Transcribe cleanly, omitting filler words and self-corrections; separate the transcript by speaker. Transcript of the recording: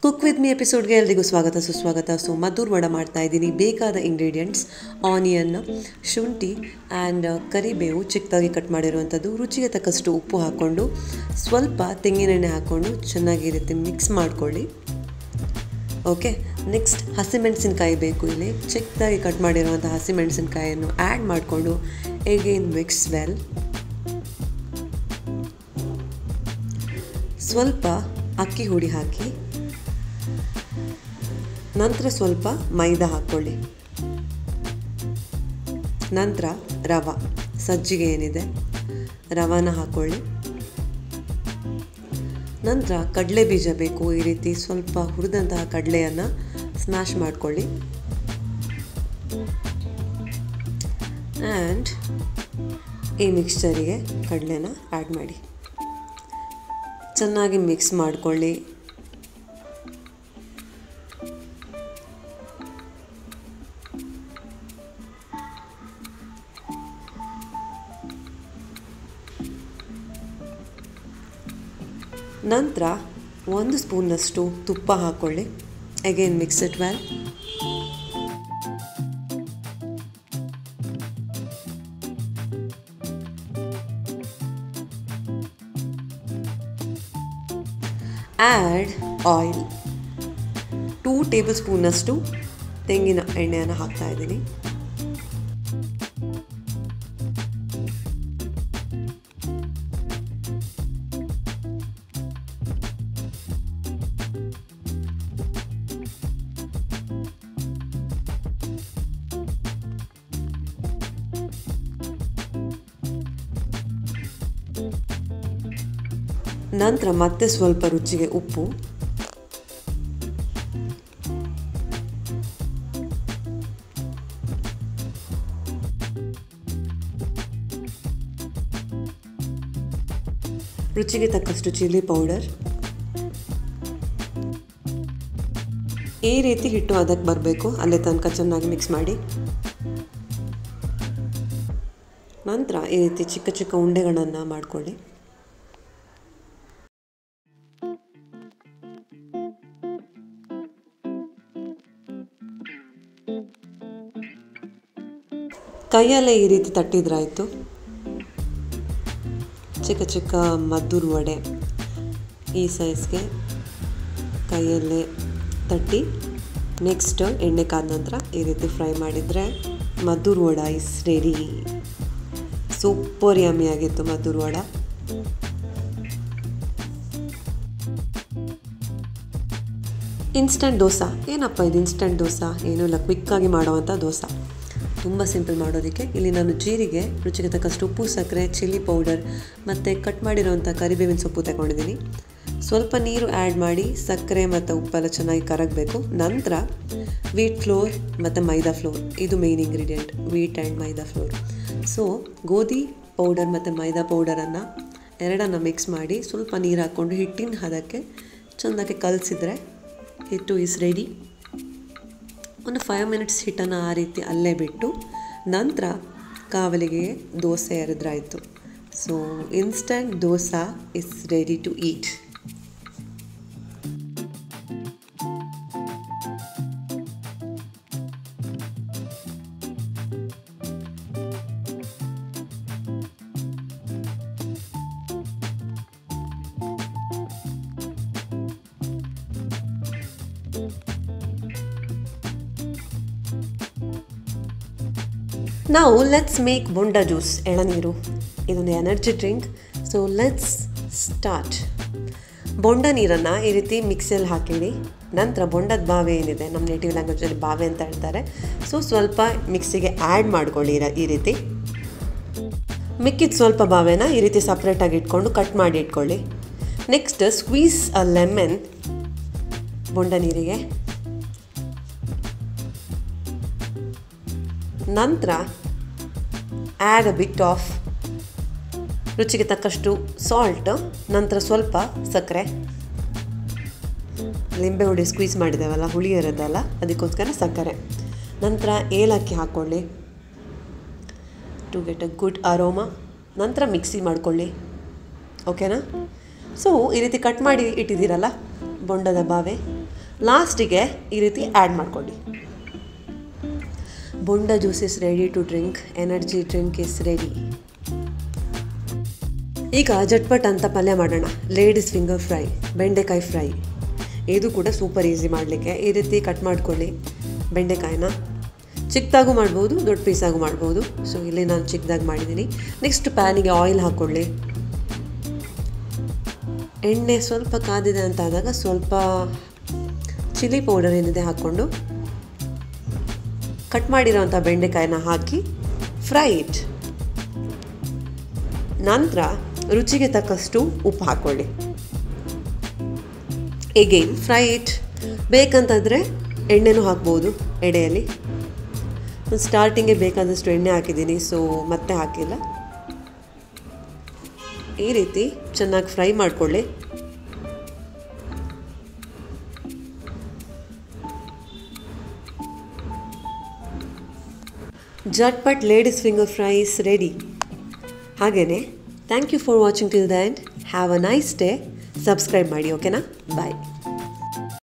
Speaker 1: Cook with me ಎಪಿಸೋಡ್ಗೆ ಎಲ್ರಿಗೂ ಸ್ವಾಗತ ಸುಸ್ವಾಗತ. ಸೊ ಮದ್ದೂರು ವಡೆ ಮಾಡ್ತಾ ಇದ್ದೀನಿ. ಬೇಕಾದ ಇಂಗ್ರೀಡಿಯೆಂಟ್ಸ್ ಆನಿಯನ್, ಶುಂಠಿ ಆ್ಯಂಡ್ ಕರಿಬೇವು ಚಿಕ್ಕದಾಗಿ ಕಟ್ ಮಾಡಿರುವಂಥದ್ದು, ರುಚಿಗೆ ತಕ್ಕಷ್ಟು ಉಪ್ಪು ಹಾಕ್ಕೊಂಡು ಸ್ವಲ್ಪ ತೆಂಗಿನೆಣ್ಣೆ ಹಾಕ್ಕೊಂಡು ಚೆನ್ನಾಗಿ ಈ ರೀತಿ ಮಿಕ್ಸ್ ಮಾಡ್ಕೊಳ್ಳಿ. ಓಕೆ, ನೆಕ್ಸ್ಟ್ ಹಸಿಮೆಣಸಿನ್ಕಾಯಿ ಬೇಕು. ಇಲ್ಲಿ ಚಿಕ್ಕದಾಗಿ ಕಟ್ ಮಾಡಿರುವಂಥ ಹಸಿಮೆಣಸಿನ್ಕಾಯಿಯನ್ನು ಆ್ಯಡ್ ಮಾಡಿಕೊಂಡು ಎಗೇನ್ ಮಿಕ್ಸ್ ವೆಲ್. ಸ್ವಲ್ಪ ಅಕ್ಕಿ ಹುಡಿ ಹಾಕಿ, ನಂತರ ಸ್ವಲ್ಪ ಮೈದಾ ಹಾಕ್ಕೊಳ್ಳಿ, ನಂತರ ರವೆ ಸಜ್ಜಿಗೆ ಏನಿದೆ ರವಾನ ಹಾಕ್ಕೊಳ್ಳಿ, ನಂತರ ಕಡಲೆ ಬೀಜ ಬೇಕು. ಈ ರೀತಿ ಸ್ವಲ್ಪ ಹುರಿದಂತಹ ಕಡಲೆಯನ್ನು ಸ್ಮ್ಯಾಶ್ ಮಾಡ್ಕೊಳ್ಳಿ ಆ್ಯಂಡ್ ಈ ಮಿಕ್ಸ್ಚರಿಗೆ ಕಡಲೆನ ಆ್ಯಡ್ ಮಾಡಿ ಚೆನ್ನಾಗಿ ಮಿಕ್ಸ್ ಮಾಡ್ಕೊಳ್ಳಿ. ನಂತರ 1 ಸ್ಪೂನ್ನಷ್ಟು ತುಪ್ಪ ಹಾಕ್ಕೊಳ್ಳಿ. Again mix it well. Add oil. 2 table ಸ್ಪೂನ್ನಷ್ಟು ತೆಂಗಿನ ಎಣ್ಣೆಯನ್ನು ಹಾಕ್ತಾ ಇದ್ದೀನಿ. ನಂತರ ಮತ್ತೆ ಸ್ವಲ್ಪ ರುಚಿಗೆ ಉಪ್ಪು, ರುಚಿಗೆ ತಕ್ಕಷ್ಟು ಚಿಲ್ಲಿ ಪೌಡರ್. ಈ ರೀತಿ ಹಿಟ್ಟು ಅದಕ್ಕೆ ಬರಬೇಕು, ಅಲ್ಲೇ ತನಕ ಚೆನ್ನಾಗಿ ಮಿಕ್ಸ್ ಮಾಡಿ. ನಂತರ ಈ ರೀತಿ ಚಿಕ್ಕ ಚಿಕ್ಕ ಉಂಡೆಗಳನ್ನು ಮಾಡಿಕೊಳ್ಳಿ. ಕೈಯಲ್ಲೇ ಈ ರೀತಿ ತಟ್ಟಿದ್ರಾಯಿತು. ಚಿಕ್ಕ ಚಿಕ್ಕ ಮದ್ದೂರು ವಡೆ ಈ ಸೈಜ್ಗೆ ಕೈಯಲ್ಲೇ ತಟ್ಟಿ ನೆಕ್ಸ್ಟ್ ಎಣ್ಣೆ ಕಾದ ನಂತರ ಈ ರೀತಿ ಫ್ರೈ ಮಾಡಿದರೆ Maddur vada is ready. Super yummy ಆಗಿತ್ತು ಮದ್ದೂರು ವಡೆ. ಇನ್ಸ್ಟಂಟ್ ದೋಸೆ. ಏನಪ್ಪ ಇದು ಇನ್ಸ್ಟಂಟ್ ದೋಸೆ? ಏನೂ ಇಲ್ಲ, ಕ್ವಿಕ್ಕಾಗಿ ಮಾಡೋವಂಥ ದೋಸೆ. ತುಂಬ ಸಿಂಪಲ್ ಮಾಡೋದಕ್ಕೆ. ಇಲ್ಲಿ ನಾನು ಜೀರಿಗೆ, ರುಚಿಗೆ ತಕ್ಕಷ್ಟು ಉಪ್ಪು, ಸಕ್ಕರೆ, ಚಿಲ್ಲಿ ಪೌಡರ್ ಮತ್ತು ಕಟ್ ಮಾಡಿರೋವಂಥ ಕರಿಬೇವಿನ ಸೊಪ್ಪು ತಗೊಂಡಿದ್ದೀನಿ. ಸ್ವಲ್ಪ ನೀರು ಆ್ಯಡ್ ಮಾಡಿ ಸಕ್ಕರೆ ಮತ್ತು ಉಪ್ಪೆಲ್ಲ ಚೆನ್ನಾಗಿ ಕರಗಬೇಕು. ನಂತರ ವೀಟ್ ಫ್ಲೋರ್ ಮತ್ತು ಮೈದಾ ಫ್ಲೋರ್, ಇದು main ingredient, wheat and maida flour. So ಗೋಧಿ ಪೌಡರ್ ಮತ್ತು ಮೈದಾ ಪೌಡರನ್ನು ಎರಡನ್ನು ಮಿಕ್ಸ್ ಮಾಡಿ ಸ್ವಲ್ಪ ನೀರು ಹಾಕ್ಕೊಂಡು ಹಿಟ್ಟಿನ ಹದಕ್ಕೆ ಚೆಂದಾಗಿ ಕಲಸಿದ್ರೆ ಹಿಟ್ಟು ಈಸ್ ರೆಡಿ. ಒಂದು 5 ಮಿನಿಟ್ಸ್ ಹಿಟ್ಟನ್ನು ಆ ರೀತಿ ಅಲ್ಲೇ ಬಿಟ್ಟು ನಂತರ ಕಾವಲಿಗೆ ದೋಸೆ ಎರೆದ್ರಾಯಿತು. So instant dosa is ready to eat. Now let's make ಬೊಂಡ ಜ್ಯೂಸ್, ಎಳನೀರು. ಇದೊಂದು energy drink. So let's start. ಬೊಂಡ ನೀರನ್ನು ಈ ರೀತಿ ಮಿಕ್ಸಿಯಲ್ಲಿ ಹಾಕಿಡಿ. ನಂತರ ಬೊಂಡದ ಬಾವೆ ಏನಿದೆ, ನಮ್ಮ ನೇಟಿವ್ ಲ್ಯಾಂಗ್ವೇಜಲ್ಲಿ ಬಾವೆ ಅಂತ ಹೇಳ್ತಾರೆ. ಸೊ ಸ್ವಲ್ಪ ಮಿಕ್ಸಿಗೆ ಆ್ಯಡ್ ಮಾಡ್ಕೊಳ್ಳಿ ಈ ರೀತಿ. ಮಿಕ್ಕಿದ ಸ್ವಲ್ಪ ಬಾವೆನ ಈ ರೀತಿ ಸಪ್ರೇಟಾಗಿ ಇಟ್ಕೊಂಡು ಕಟ್ ಮಾಡಿ ಇಟ್ಕೊಳ್ಳಿ. ನೆಕ್ಸ್ಟ್ ಸ್ಕ್ವೀಸ್ ಅ ಲೆಮನ್ ಬೊಂಡ ನೀರಿಗೆ. ನಂತರ ಆ್ಯಡ್ ಅ ಬಿಟ್ ಆಫ್ ರುಚಿಗೆ ತಕ್ಕಷ್ಟು ಸಾಲ್ಟ್, ನಂತರ ಸ್ವಲ್ಪ ಸಕ್ಕರೆ, ಲಿಂಬೆ ಹುಳಿ ಸ್ಕ್ವೀಸ್ ಮಾಡಿದ್ದೇವಲ್ಲ, ಹುಳಿ ಇರೋದಲ್ಲ, ಅದಕ್ಕೋಸ್ಕರ ಸಕ್ಕರೆ. ನಂತರ ಏಲಕ್ಕಿ ಹಾಕ್ಕೊಳ್ಳಿ to get a good aroma. ನಂತರ ಮಿಕ್ಸಿ ಮಾಡ್ಕೊಳ್ಳಿ. ಓಕೆನಾ? ಸೊ ಈ ರೀತಿ ಕಟ್ ಮಾಡಿ ಇಟ್ಟಿದ್ದೀರಲ್ಲ ಬೊಂಡದ ಬಾವೆ, ಲಾಸ್ಟಿಗೆ ಈ ರೀತಿ ಆ್ಯಡ್ ಮಾಡ್ಕೊಳ್ಳಿ. ಬೊಂಡ juice is ready to drink, energy drink is ready. ಈಗ ಜಟ್ಪಟ್ ಅಂತ ಪಲ್ಯ ಮಾಡೋಣ. ಲೇಡೀಸ್ ಫಿಂಗರ್ ಫ್ರೈ, ಬೆಂಡೆಕಾಯಿ ಫ್ರೈ. ಇದು ಕೂಡ ಸೂಪರ್ ಈಸಿ ಮಾಡಲಿಕ್ಕೆ. ಈ ರೀತಿ ಕಟ್ ಮಾಡ್ಕೊಳ್ಳಿ ಬೆಂಡೆಕಾಯಿನ. ಚಿಕ್ಕದಾಗೂ ಮಾಡ್ಬೋದು, ದೊಡ್ಡ ಪೀಸಾಗೂ ಮಾಡ್ಬೋದು. ಸೊ ಇಲ್ಲಿ ನಾನು ಚಿಕ್ಕದಾಗಿ ಮಾಡಿದ್ದೀನಿ. ನೆಕ್ಸ್ಟ್ ಪ್ಯಾನಿಗೆ ಆಯಿಲ್ ಹಾಕ್ಕೊಳ್ಳಿ. ಎಣ್ಣೆ ಸ್ವಲ್ಪ ಕಾದಿದೆ ಅಂತ ಆದಾಗ ಸ್ವಲ್ಪ ಚಿಲ್ಲಿ ಪೌಡರ್ ಏನಿದೆ ಹಾಕ್ಕೊಂಡು ಕಟ್ ಮಾಡಿರೋಂಥ ಬೆಂಡೆಕಾಯಿನ ಹಾಕಿ ಫ್ರೈ ಇಟ್. ನಂತರ ರುಚಿಗೆ ತಕ್ಕಷ್ಟು ಉಪ್ಪು ಹಾಕ್ಕೊಳ್ಳಿ. Again fry it. ಬೇಕಂತಂದರೆ ಎಣ್ಣೆನೂ ಹಾಕ್ಬೋದು ಎಡೆಯಲ್ಲಿ. ಸ್ಟಾರ್ಟಿಂಗ್ಗೆ ಬೇಕಾದಷ್ಟು ಎಣ್ಣೆ ಹಾಕಿದ್ದೀನಿ, ಸೊ ಮತ್ತೆ ಹಾಕಿಲ್ಲ. ಈ ರೀತಿ ಚೆನ್ನಾಗಿ ಫ್ರೈ ಮಾಡಿಕೊಳ್ಳಿ. ಜಟ್ಪಟ್ ladies finger fry is ready. ಹಾಗೆಯೇ thank you for watching till the end. Have a nice day. Subscribe ಮಾಡಿ, ಓಕೆನಾ? ಬಾಯ್.